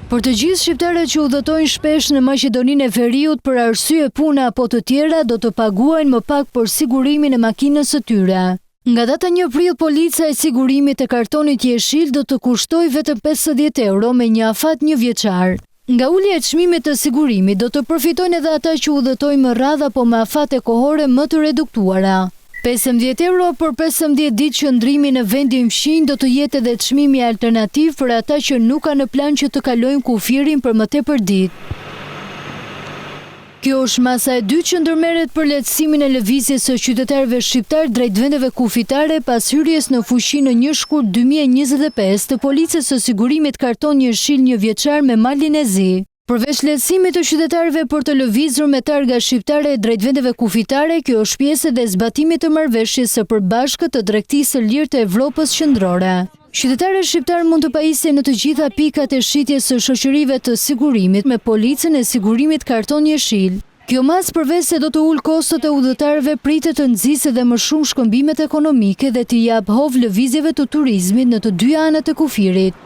Për të gjithë shqiptarët që udhëtojnë shpesh në Maqedoninë e Veriut për arsye pune apo të tjera, do të paguajnë më pak për sigurimin e makinës së tyre. Nga data 1 prill, polica e sigurimit e kartonit jeshil do të kushtoj vetëm 50 euro me një afat 1 vjeçar. Nga ulja e çmimit të sigurimit do të përfitojnë edhe ata që udhëtojnë më radh apo me afate kohore më të reduktuara. 15 euro për 15 ditë qëndrimi në vendin fqinj do të jetë edhe çmimi alternativ për ata që nuk kanë në plan që të kalojnë kufirin për më tepër ditë. Kjo është masa e dytë që ndërmerret për lehtësimin e lëvizjes së qytetarëve shqiptar drejt vendeve kufitare pas hyrjes në fuqi në 1 shkurt 2025 të policës së sigurimit karton jeshil 1 vjeçar me malin e zi. Përveç lehtësimit të qytetarëve për të lëvizur me targa shqiptare drejt vendeve kufitare, kjo është pjesë edhe e zbatimit të marrëveshjes së përbashkët të Tregtisë së Lirë të Evropës Qendrore. Qytetarët shqiptar mund të pajisen në të gjitha pikat e shitjes së shoqërive të sigurimit me policën e sigurimit karton jeshil. Kjo mas përveç se do të ulë kostot e udhëtarëve pritet të nxjisë edhe më shumë shkëmbimet ekonomike dhe të jap hov lëvizjeve të turizmit në të dy anët e kufirit.